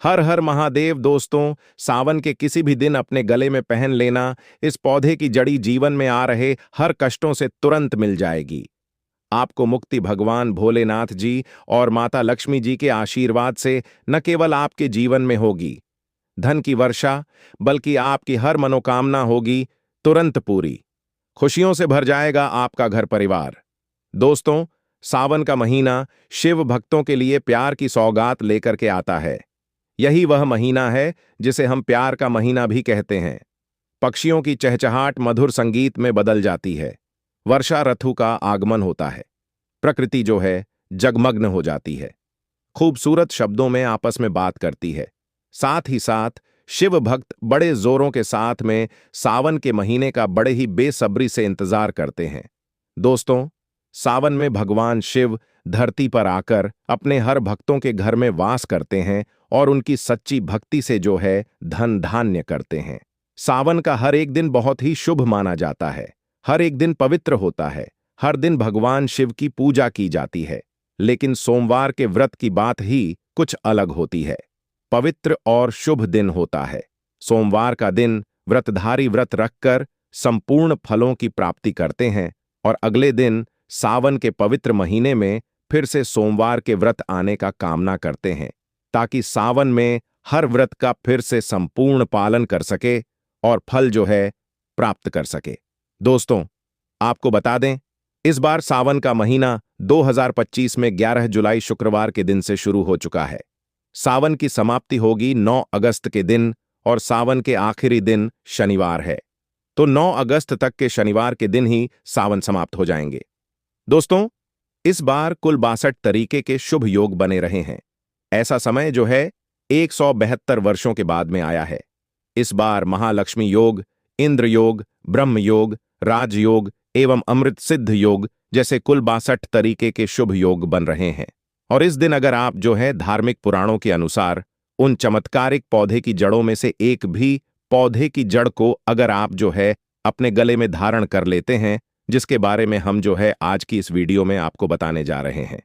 हर हर महादेव। दोस्तों, सावन के किसी भी दिन अपने गले में पहन लेना, इस पौधे की जड़ी जीवन में आ रहे हर कष्टों से तुरंत मिल जाएगी। आपको मुक्ति भगवान भोलेनाथ जी और माता लक्ष्मी जी के आशीर्वाद से न केवल आपके जीवन में होगी धन की वर्षा, बल्कि आपकी हर मनोकामना होगी तुरंत पूरी। खुशियों से भर जाएगा आपका घर परिवार। दोस्तों, सावन का महीना शिव भक्तों के लिए प्यार की सौगात लेकर के आता है। यही वह महीना है जिसे हम प्यार का महीना भी कहते हैं। पक्षियों की चहचहाट मधुर संगीत में बदल जाती है। वर्षा ऋतु का आगमन होता है। प्रकृति जो है जगमग्न हो जाती है, खूबसूरत शब्दों में आपस में बात करती है। साथ ही साथ शिव भक्त बड़े जोरों के साथ में सावन के महीने का बड़े ही बेसब्री से इंतजार करते हैं। दोस्तों, सावन में भगवान शिव धरती पर आकर अपने हर भक्तों के घर में वास करते हैं और उनकी सच्ची भक्ति से जो है धन धान्य करते हैं। सावन का हर एक दिन बहुत ही शुभ माना जाता है। हर एक दिन पवित्र होता है। हर दिन भगवान शिव की पूजा की जाती है। लेकिन सोमवार के व्रत की बात ही कुछ अलग होती है। पवित्र और शुभ दिन होता है। सोमवार का दिन व्रतधारी व्रत रखकर संपूर्ण फलों की प्राप्ति करते हैं और अगले दिन सावन के पवित्र महीने में फिर से सोमवार के व्रत आने का कामना करते हैं, ताकि सावन में हर व्रत का फिर से संपूर्ण पालन कर सके और फल जो है प्राप्त कर सके। दोस्तों, आपको बता दें, इस बार सावन का महीना 2025 में 11 जुलाई शुक्रवार के दिन से शुरू हो चुका है। सावन की समाप्ति होगी 9 अगस्त के दिन और सावन के आखिरी दिन शनिवार है। तो 9 अगस्त तक के शनिवार के दिन ही सावन समाप्त हो जाएंगे। दोस्तों, इस बार कुल 62 तरीके के शुभ योग बने रहे हैं। ऐसा समय जो है 172 वर्षों के बाद में आया है। इस बार महालक्ष्मी योग, इंद्र योग, ब्रह्म योग, राजयोग एवं अमृत सिद्ध योग जैसे कुल 62 तरीके के शुभ योग बन रहे हैं। और इस दिन अगर आप जो है धार्मिक पुराणों के अनुसार उन चमत्कारिक पौधे की जड़ों में से एक भी पौधे की जड़ को अगर आप जो है अपने गले में धारण कर लेते हैं, जिसके बारे में हम जो है आज की इस वीडियो में आपको बताने जा रहे हैं,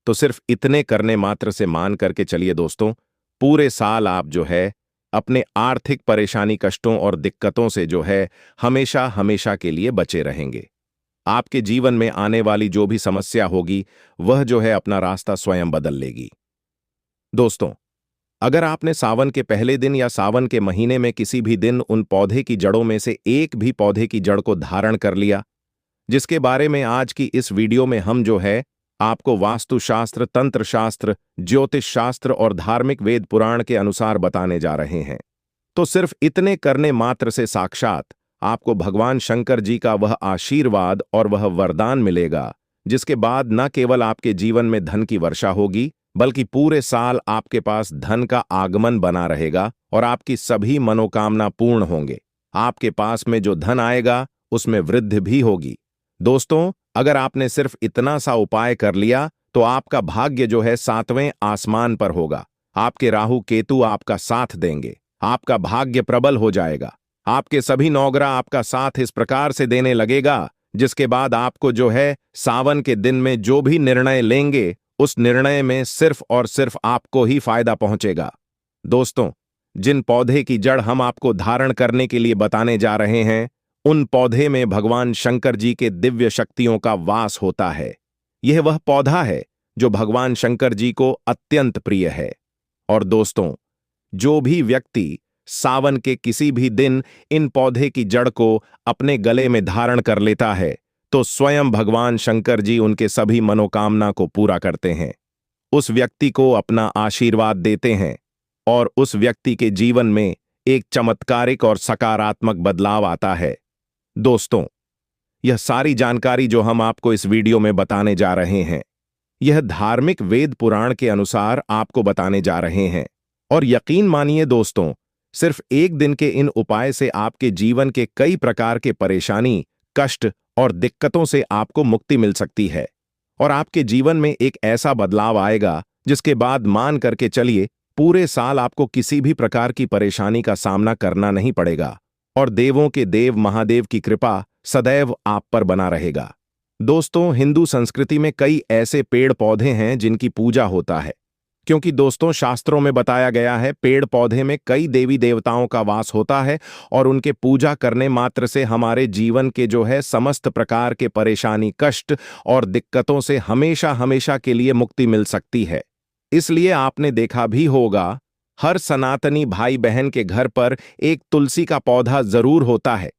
तो सिर्फ इतने करने मात्र से मान करके चलिए दोस्तों, पूरे साल आप जो है अपने आर्थिक परेशानी, कष्टों और दिक्कतों से जो है हमेशा हमेशा के लिए बचे रहेंगे। आपके जीवन में आने वाली जो भी समस्या होगी वह जो है अपना रास्ता स्वयं बदल लेगी। दोस्तों, अगर आपने सावन के पहले दिन या सावन के महीने में किसी भी दिन उन पौधे की जड़ों में से एक भी पौधे की जड़ को धारण कर लिया, जिसके बारे में आज की इस वीडियो में हम जो है आपको वास्तुशास्त्र, तंत्र शास्त्र, ज्योतिष शास्त्र और धार्मिक वेद पुराण के अनुसार बताने जा रहे हैं, तो सिर्फ इतने करने मात्र से साक्षात आपको भगवान शंकर जी का वह आशीर्वाद और वह वरदान मिलेगा, जिसके बाद न केवल आपके जीवन में धन की वर्षा होगी, बल्कि पूरे साल आपके पास धन का आगमन बना रहेगा और आपकी सभी मनोकामना पूर्ण होंगे। आपके पास में जो धन आएगा उसमें वृद्धि भी होगी। दोस्तों, अगर आपने सिर्फ इतना सा उपाय कर लिया तो आपका भाग्य जो है 7वें आसमान पर होगा। आपके राहु केतु आपका साथ देंगे। आपका भाग्य प्रबल हो जाएगा। आपके सभी नौग्रह आपका साथ इस प्रकार से देने लगेगा, जिसके बाद आपको जो है सावन के दिन में जो भी निर्णय लेंगे उस निर्णय में सिर्फ और सिर्फ आपको ही फायदा पहुंचेगा। दोस्तों, जिन पौधे की जड़ हम आपको धारण करने के लिए बताने जा रहे हैं, उन पौधे में भगवान शंकर जी के दिव्य शक्तियों का वास होता है। यह वह पौधा है जो भगवान शंकर जी को अत्यंत प्रिय है। और दोस्तों, जो भी व्यक्ति सावन के किसी भी दिन इन पौधे की जड़ को अपने गले में धारण कर लेता है, तो स्वयं भगवान शंकर जी उनके सभी मनोकामना को पूरा करते हैं, उस व्यक्ति को अपना आशीर्वाद देते हैं और उस व्यक्ति के जीवन में एक चमत्कारिक और सकारात्मक बदलाव आता है। दोस्तों, यह सारी जानकारी जो हम आपको इस वीडियो में बताने जा रहे हैं, यह धार्मिक वेद पुराण के अनुसार आपको बताने जा रहे हैं। और यकीन मानिए दोस्तों, सिर्फ एक दिन के इन उपाय से आपके जीवन के कई प्रकार के परेशानी, कष्ट और दिक्कतों से आपको मुक्ति मिल सकती है और आपके जीवन में एक ऐसा बदलाव आएगा जिसके बाद मान करके चलिए पूरे साल आपको किसी भी प्रकार की परेशानी का सामना करना नहीं पड़ेगा और देवों के देव महादेव की कृपा सदैव आप पर बना रहेगा। दोस्तों, हिंदू संस्कृति में कई ऐसे पेड़ पौधे हैं जिनकी पूजा होता है। क्योंकि दोस्तों शास्त्रों में बताया गया है पेड़ पौधे में कई देवी देवताओं का वास होता है और उनके पूजा करने मात्र से हमारे जीवन के जो है समस्त प्रकार के परेशानी कष्ट और दिक्कतों से हमेशा हमेशा के लिए मुक्ति मिल सकती है। इसलिए आपने देखा भी होगा हर सनातनी भाई बहन के घर पर एक तुलसी का पौधा जरूर होता है,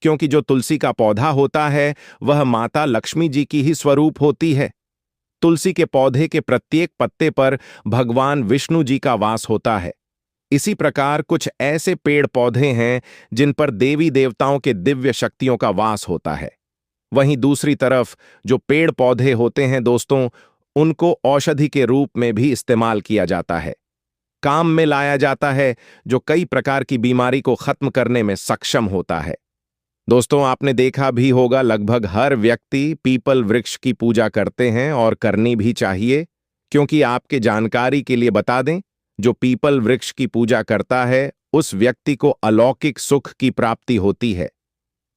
क्योंकि जो तुलसी का पौधा होता है वह माता लक्ष्मी जी की ही स्वरूप होती है। तुलसी के पौधे के प्रत्येक पत्ते पर भगवान विष्णु जी का वास होता है। इसी प्रकार कुछ ऐसे पेड़ पौधे हैं जिन पर देवी देवताओं के दिव्य शक्तियों का वास होता है। वहीं दूसरी तरफ जो पेड़ पौधे होते हैं दोस्तों, उनको औषधि के रूप में भी इस्तेमाल किया जाता है, काम में लाया जाता है, जो कई प्रकार की बीमारी को खत्म करने में सक्षम होता है। दोस्तों आपने देखा भी होगा लगभग हर व्यक्ति पीपल वृक्ष की पूजा करते हैं और करनी भी चाहिए, क्योंकि आपके जानकारी के लिए बता दें, जो पीपल वृक्ष की पूजा करता है उस व्यक्ति को अलौकिक सुख की प्राप्ति होती है।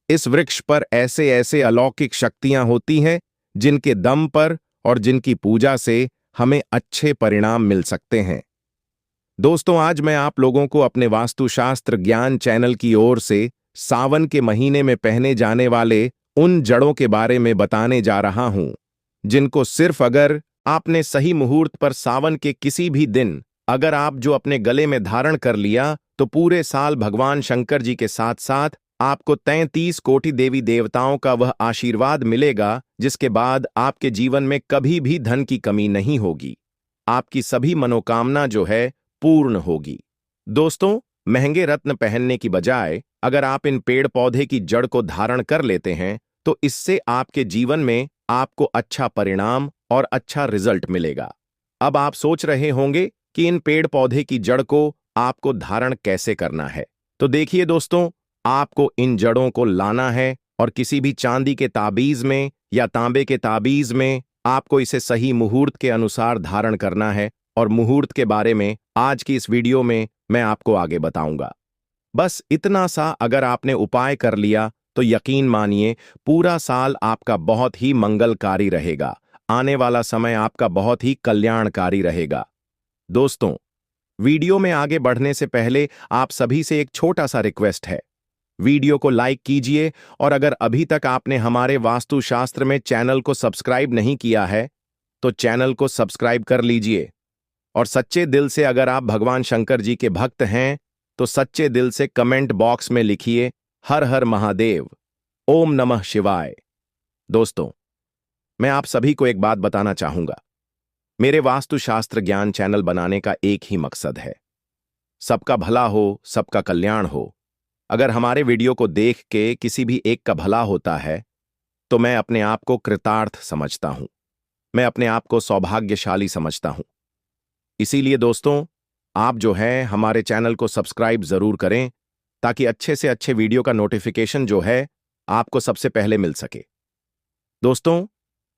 इस वृक्ष पर ऐसे ऐसे अलौकिक शक्तियां होती हैं जिनके दम पर और जिनकी पूजा से हमें अच्छे परिणाम मिल सकते हैं। दोस्तों आज मैं आप लोगों को अपने वास्तुशास्त्र ज्ञान चैनल की ओर से सावन के महीने में पहने जाने वाले उन जड़ों के बारे में बताने जा रहा हूं, जिनको सिर्फ अगर आपने सही मुहूर्त पर सावन के किसी भी दिन अगर आप जो अपने गले में धारण कर लिया तो पूरे साल भगवान शंकर जी के साथ साथ आपको 33 कोटि देवी देवताओं का वह आशीर्वाद मिलेगा, जिसके बाद आपके जीवन में कभी भी धन की कमी नहीं होगी। आपकी सभी मनोकामना जो है पूर्ण होगी। दोस्तों महंगे रत्न पहनने की बजाय अगर आप इन पेड़ पौधे की जड़ को धारण कर लेते हैं तो इससे आपके जीवन में आपको अच्छा परिणाम और अच्छा रिजल्ट मिलेगा। अब आप सोच रहे होंगे कि इन पेड़ पौधे की जड़ को आपको धारण कैसे करना है। तो देखिए दोस्तों, आपको इन जड़ों को लाना है और किसी भी चांदी के ताबीज में या तांबे के ताबीज में आपको इसे सही मुहूर्त के अनुसार धारण करना है, और मुहूर्त के बारे में आज की इस वीडियो में मैं आपको आगे बताऊंगा। बस इतना सा अगर आपने उपाय कर लिया तो यकीन मानिए पूरा साल आपका बहुत ही मंगलकारी रहेगा, आने वाला समय आपका बहुत ही कल्याणकारी रहेगा। दोस्तों वीडियो में आगे बढ़ने से पहले आप सभी से एक छोटा सा रिक्वेस्ट है, वीडियो को लाइक कीजिए और अगर अभी तक आपने हमारे वास्तुशास्त्र में चैनल को सब्सक्राइब नहीं किया है तो चैनल को सब्सक्राइब कर लीजिए, और सच्चे दिल से अगर आप भगवान शंकर जी के भक्त हैं तो सच्चे दिल से कमेंट बॉक्स में लिखिए हर हर महादेव, ओम नमः शिवाय। दोस्तों मैं आप सभी को एक बात बताना चाहूंगा, मेरे वास्तुशास्त्र ज्ञान चैनल बनाने का एक ही मकसद है, सबका भला हो, सबका कल्याण हो। अगर हमारे वीडियो को देख के किसी भी एक का भला होता है तो मैं अपने आप को कृतार्थ समझता हूं, मैं अपने आप को सौभाग्यशाली समझता हूं। इसीलिए दोस्तों आप जो है हमारे चैनल को सब्सक्राइब जरूर करें, ताकि अच्छे से अच्छे वीडियो का नोटिफिकेशन जो है आपको सबसे पहले मिल सके। दोस्तों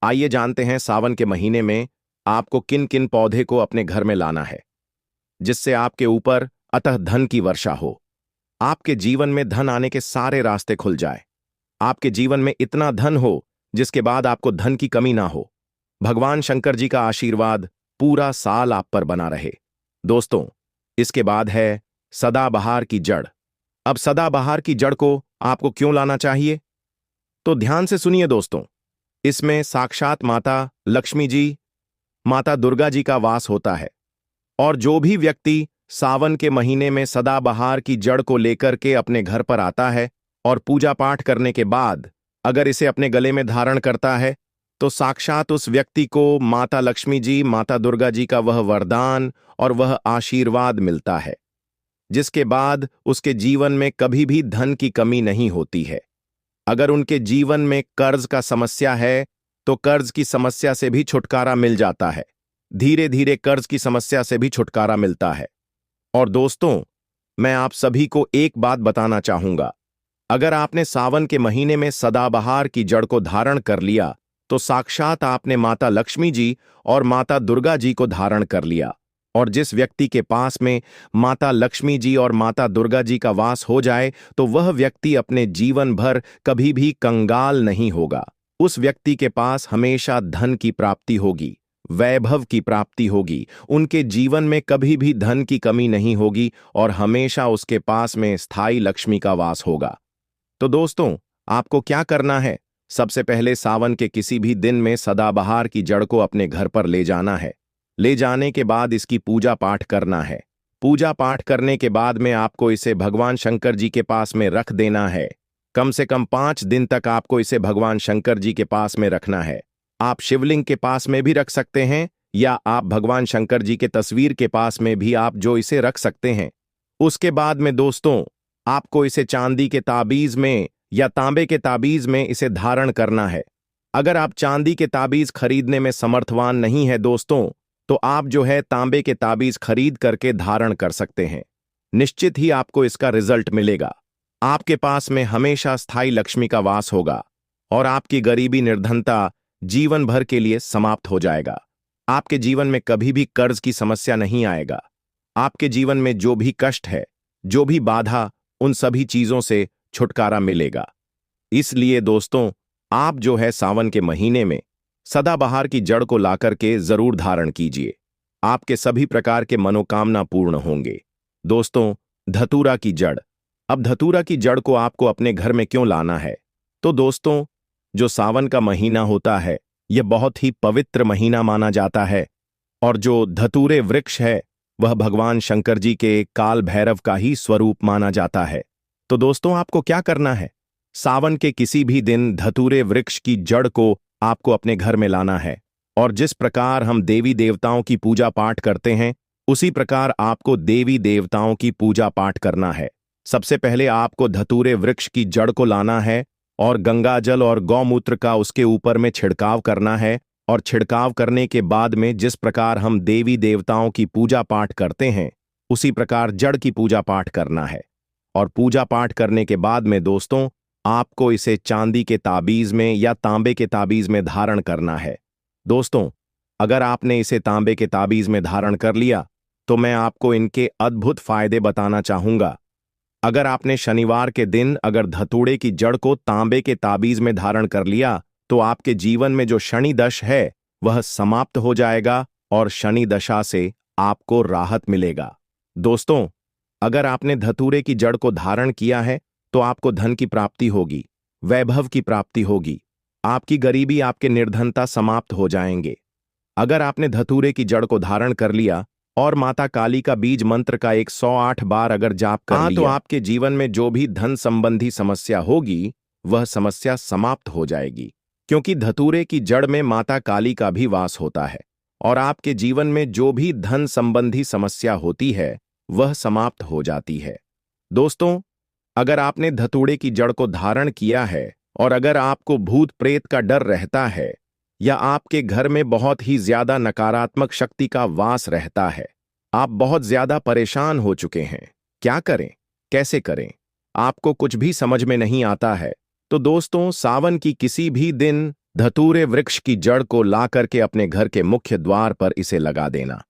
आइए जानते हैं सावन के महीने में आपको किन किन पौधे को अपने घर में लाना है, जिससे आपके ऊपर अतः धन की वर्षा हो, आपके जीवन में धन आने के सारे रास्ते खुल जाए, आपके जीवन में इतना धन हो जिसके बाद आपको धन की कमी ना हो, भगवान शंकर जी का आशीर्वाद पूरा साल आप पर बना रहे। दोस्तों इसके बाद है सदाबहार की जड़। अब सदाबहार की जड़ को आपको क्यों लाना चाहिए, तो ध्यान से सुनिए दोस्तों। इसमें साक्षात माता लक्ष्मी जी, माता दुर्गा जी का वास होता है, और जो भी व्यक्ति सावन के महीने में सदाबहार की जड़ को लेकर के अपने घर पर आता है और पूजा पाठ करने के बाद अगर इसे अपने गले में धारण करता है तो साक्षात उस व्यक्ति को माता लक्ष्मी जी, माता दुर्गा जी का वह वरदान और वह आशीर्वाद मिलता है, जिसके बाद उसके जीवन में कभी भी धन की कमी नहीं होती है। अगर उनके जीवन में कर्ज का समस्या है तो कर्ज की समस्या से भी छुटकारा मिल जाता है, धीरे धीरे कर्ज की समस्या से भी छुटकारा मिलता है। और दोस्तों मैं आप सभी को एक बात बताना चाहूंगा, अगर आपने सावन के महीने में सदाबहार की जड़ को धारण कर लिया तो साक्षात आपने माता लक्ष्मी जी और माता दुर्गा जी को धारण कर लिया, और जिस व्यक्ति के पास में माता लक्ष्मी जी और माता दुर्गा जी का वास हो जाए तो वह व्यक्ति अपने जीवन भर कभी भी कंगाल नहीं होगा, उस व्यक्ति के पास हमेशा धन की प्राप्ति होगी, वैभव की प्राप्ति होगी, उनके जीवन में कभी भी धन की कमी नहीं होगी और हमेशा उसके पास में स्थायी लक्ष्मी का वास होगा। तो दोस्तों, आपको क्या करना है? सबसे पहले सावन के किसी भी दिन में सदाबहार की जड़ को अपने घर पर ले जाना है। ले जाने के बाद इसकी पूजा पाठ करना है। पूजा पाठ करने के बाद में आपको इसे भगवान शंकर जी के पास में रख देना है। कम से कम 5 दिन तक आपको इसे भगवान शंकर जी के पास में रखना है। आप शिवलिंग के पास में भी रख सकते हैं या आप भगवान शंकर जी के तस्वीर के पास में भी आप जो इसे रख सकते हैं। उसके बाद में दोस्तों, आपको इसे चांदी के ताबीज में या तांबे के ताबीज में इसे धारण करना है। अगर आप चांदी के ताबीज खरीदने में समर्थवान नहीं है दोस्तों, तो आप जो है तांबे के ताबीज खरीद करके धारण कर सकते हैं। निश्चित ही आपको इसका रिजल्ट मिलेगा। आपके पास में हमेशा स्थायी लक्ष्मी का वास होगा और आपकी गरीबी निर्धनता जीवन भर के लिए समाप्त हो जाएगा। आपके जीवन में कभी भी कर्ज की समस्या नहीं आएगा। आपके जीवन में जो भी कष्ट है, जो भी बाधा, उन सभी चीजों से छुटकारा मिलेगा। इसलिए दोस्तों, आप जो है सावन के महीने में सदाबहार की जड़ को लाकर के जरूर धारण कीजिए। आपके सभी प्रकार के मनोकामना पूर्ण होंगे। दोस्तों, धतूरा की जड़। अब धतूरा की जड़ को आपको अपने घर में क्यों लाना है? तो दोस्तों, जो सावन का महीना होता है, यह बहुत ही पवित्र महीना माना जाता है और जो धतूरे वृक्ष है वह भगवान शंकर जी के काल भैरव का ही स्वरूप माना जाता है। तो दोस्तों, आपको क्या करना है? सावन के किसी भी दिन धतूरे वृक्ष की जड़ को आपको अपने घर में लाना है और जिस प्रकार हम देवी देवताओं की पूजा पाठ करते हैं, उसी प्रकार आपको देवी देवताओं की पूजा पाठ करना है। सबसे पहले आपको धतूरे वृक्ष की जड़ को लाना है और गंगाजल और गौमूत्र का उसके ऊपर में छिड़काव करना है और छिड़काव करने के बाद में जिस प्रकार हम देवी देवताओं की पूजा पाठ करते हैं, उसी प्रकार जड़ की पूजा पाठ करना है। और पूजा पाठ करने के बाद में दोस्तों, आपको इसे चांदी के ताबीज में या तांबे के ताबीज में धारण करना है। दोस्तों, अगर आपने इसे तांबे के ताबीज में धारण कर लिया तो मैं आपको इनके अद्भुत फायदे बताना चाहूंगा। अगर आपने शनिवार के दिन अगर धतूरे की जड़ को तांबे के ताबीज में धारण कर लिया तो आपके जीवन में जो शनि दश है वह समाप्त हो जाएगा और शनि दशा से आपको राहत मिलेगा। दोस्तों, अगर आपने धतूरे की जड़ को धारण किया है तो आपको धन की प्राप्ति होगी, वैभव की प्राप्ति होगी, आपकी गरीबी, आपके निर्धनता समाप्त हो जाएंगे। अगर आपने धतूरे की जड़ को धारण कर लिया और माता काली का बीज मंत्र का 108 बार अगर जाप कर लिया, तो आपके जीवन में जो भी धन संबंधी समस्या होगी वह समस्या समाप्त हो जाएगी, क्योंकि धतूरे की जड़ में माता काली का भी वास होता है और आपके जीवन में जो भी धन संबंधी समस्या होती है वह समाप्त हो जाती है। दोस्तों, अगर आपने धतूरे की जड़ को धारण किया है और अगर आपको भूत प्रेत का डर रहता है या आपके घर में बहुत ही ज्यादा नकारात्मक शक्ति का वास रहता है, आप बहुत ज्यादा परेशान हो चुके हैं, क्या करें, कैसे करें, आपको कुछ भी समझ में नहीं आता है, तो दोस्तों, सावन की किसी भी दिन धतूरे वृक्ष की जड़ को ला करके अपने घर के मुख्य द्वार पर इसे लगा देना।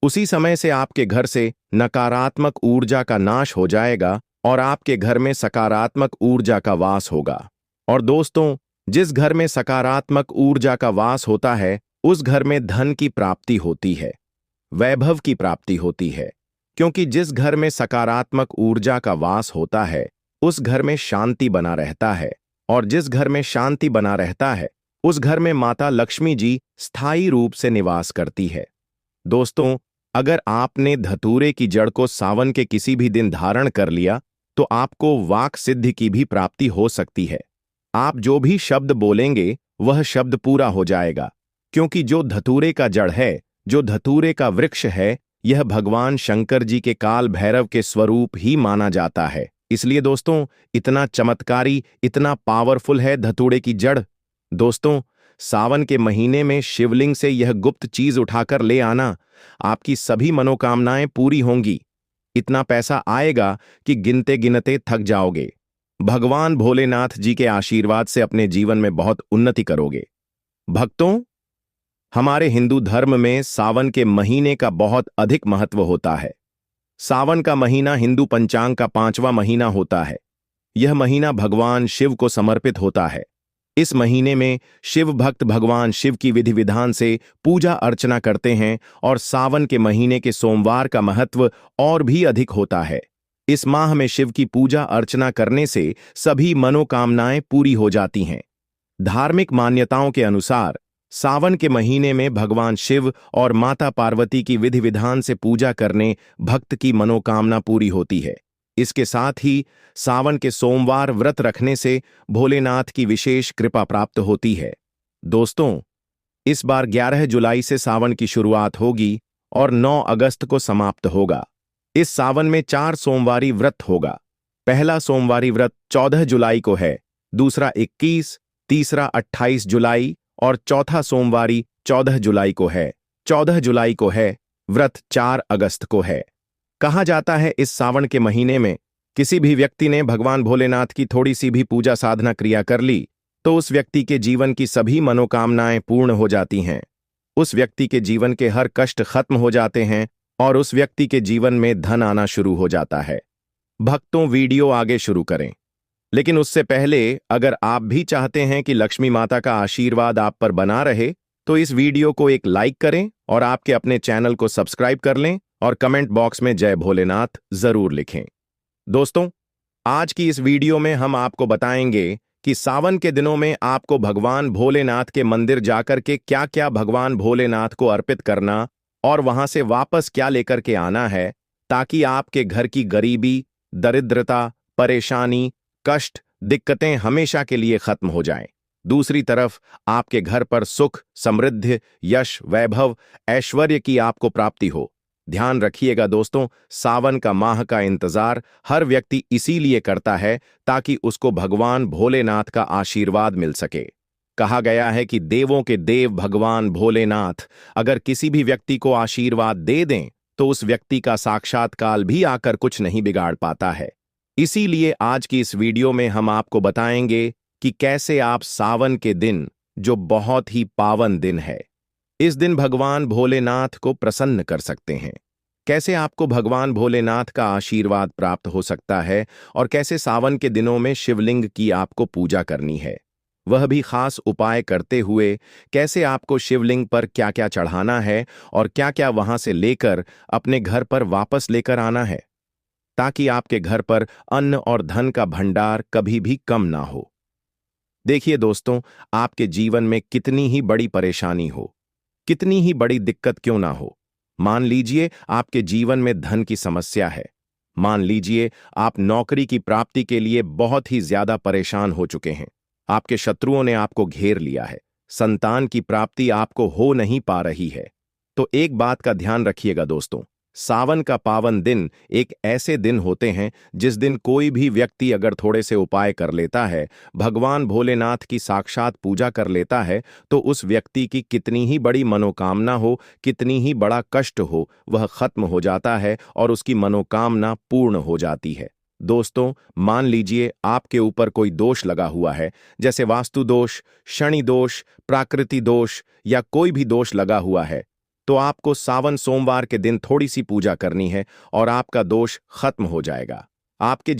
उसी समय से आपके घर से नकारात्मक ऊर्जा का नाश हो जाएगा और आपके घर में सकारात्मक ऊर्जा का वास होगा। और दोस्तों, जिस घर में सकारात्मक ऊर्जा का वास होता है उस घर में धन की प्राप्ति होती है, वैभव की प्राप्ति होती है, क्योंकि जिस घर में सकारात्मक ऊर्जा का वास होता है उस घर में शांति बना रहता है और जिस घर में शांति बना रहता है उस घर में माता लक्ष्मी जी स्थायी रूप से निवास करती है। दोस्तों, अगर आपने धतूरे की जड़ को सावन के किसी भी दिन धारण कर लिया तो आपको वाक सिद्धि की भी प्राप्ति हो सकती है। आप जो भी शब्द बोलेंगे वह शब्द पूरा हो जाएगा, क्योंकि जो धतूरे का जड़ है, जो धतूरे का वृक्ष है, यह भगवान शंकर जी के काल भैरव के स्वरूप ही माना जाता है। इसलिए दोस्तों, इतना चमत्कारी, इतना पावरफुल है धतूरे की जड़। दोस्तों, सावन के महीने में शिवलिंग से यह गुप्त चीज उठाकर ले आना, आपकी सभी मनोकामनाएं पूरी होंगी। इतना पैसा आएगा कि गिनते गिनते थक जाओगे। भगवान भोलेनाथ जी के आशीर्वाद से अपने जीवन में बहुत उन्नति करोगे। भक्तों, हमारे हिंदू धर्म में सावन के महीने का बहुत अधिक महत्व होता है। सावन का महीना हिंदू पंचांग का 5वां महीना होता है। यह महीना भगवान शिव को समर्पित होता है। इस महीने में शिव भक्त भगवान शिव की विधि विधान से पूजा अर्चना करते हैं और सावन के महीने के सोमवार का महत्व और भी अधिक होता है। इस माह में शिव की पूजा अर्चना करने से सभी मनोकामनाएं पूरी हो जाती हैं। धार्मिक मान्यताओं के अनुसार सावन के महीने में भगवान शिव और माता पार्वती की विधि विधान से पूजा करने भक्त की मनोकामना पूरी होती है। इसके साथ ही सावन के सोमवार व्रत रखने से भोलेनाथ की विशेष कृपा प्राप्त होती है। दोस्तों, इस बार 11 जुलाई से सावन की शुरुआत होगी और 9 अगस्त को समाप्त होगा। इस सावन में 4 सोमवारी व्रत होगा। पहला सोमवारी व्रत 14 जुलाई को है, दूसरा 21, तीसरा 28 जुलाई और चौथा सोमवारी 14 जुलाई को है। 14 जुलाई को है व्रत 4 अगस्त को है। कहा जाता है इस सावन के महीने में किसी भी व्यक्ति ने भगवान भोलेनाथ की थोड़ी सी भी पूजा साधना क्रिया कर ली तो उस व्यक्ति के जीवन की सभी मनोकामनाएं पूर्ण हो जाती हैं। उस व्यक्ति के जीवन के हर कष्ट खत्म हो जाते हैं और उस व्यक्ति के जीवन में धन आना शुरू हो जाता है। भक्तों, वीडियो आगे शुरू करें, लेकिन उससे पहले अगर आप भी चाहते हैं कि लक्ष्मी माता का आशीर्वाद आप पर बना रहे तो इस वीडियो को एक लाइक करें और आपके अपने चैनल को सब्सक्राइब कर लें और कमेंट बॉक्स में जय भोलेनाथ जरूर लिखें। दोस्तों, आज की इस वीडियो में हम आपको बताएंगे कि सावन के दिनों में आपको भगवान भोलेनाथ के मंदिर जाकर के क्या क्या भगवान भोलेनाथ को अर्पित करना और वहां से वापस क्या लेकर के आना है, ताकि आपके घर की गरीबी, दरिद्रता, परेशानी, कष्ट, दिक्कतें हमेशा के लिए खत्म हो जाएं। दूसरी तरफ आपके घर पर सुख, समृद्धि, यश, वैभव, ऐश्वर्य की आपको प्राप्ति हो। ध्यान रखिएगा दोस्तों, सावन का माह का इंतजार हर व्यक्ति इसीलिए करता है ताकि उसको भगवान भोलेनाथ का आशीर्वाद मिल सके। कहा गया है कि देवों के देव भगवान भोलेनाथ अगर किसी भी व्यक्ति को आशीर्वाद दे दें तो उस व्यक्ति का साक्षात्कार भी आकर कुछ नहीं बिगाड़ पाता है। इसीलिए आज की इस वीडियो में हम आपको बताएंगे कि कैसे आप सावन के दिन, जो बहुत ही पावन दिन है, इस दिन भगवान भोलेनाथ को प्रसन्न कर सकते हैं। कैसे आपको भगवान भोलेनाथ का आशीर्वाद प्राप्त हो सकता है और कैसे सावन के दिनों में शिवलिंग की आपको पूजा करनी है, वह भी खास उपाय करते हुए। कैसे आपको शिवलिंग पर क्या क्या चढ़ाना है और क्या क्या वहां से लेकर अपने घर पर वापस लेकर आना है, ताकि आपके घर पर अन्न और धन का भंडार कभी भी कम ना हो। देखिए दोस्तों, आपके जीवन में कितनी ही बड़ी परेशानी हो, कितनी ही बड़ी दिक्कत क्यों ना हो, मान लीजिए आपके जीवन में धन की समस्या है, मान लीजिए आप नौकरी की प्राप्ति के लिए बहुत ही ज्यादा परेशान हो चुके हैं, आपके शत्रुओं ने आपको घेर लिया है, संतान की प्राप्ति आपको हो नहीं पा रही है, तो एक बात का ध्यान रखिएगा दोस्तों, सावन का पावन दिन एक ऐसे दिन होते हैं जिस दिन कोई भी व्यक्ति अगर थोड़े से उपाय कर लेता है, भगवान भोलेनाथ की साक्षात पूजा कर लेता है, तो उस व्यक्ति की कितनी ही बड़ी मनोकामना हो, कितनी ही बड़ा कष्ट हो, वह खत्म हो जाता है और उसकी मनोकामना पूर्ण हो जाती है। दोस्तों, मान लीजिए आपके ऊपर कोई दोष लगा हुआ है, जैसे वास्तु दोष, शनि दोष, प्राकृति दोष या कोई भी दोष लगा हुआ है, तो आपको सावन सोमवार के दिन थोड़ी सी पूजा करनी है और आपका दोष खत्म हो जाएगा। आपके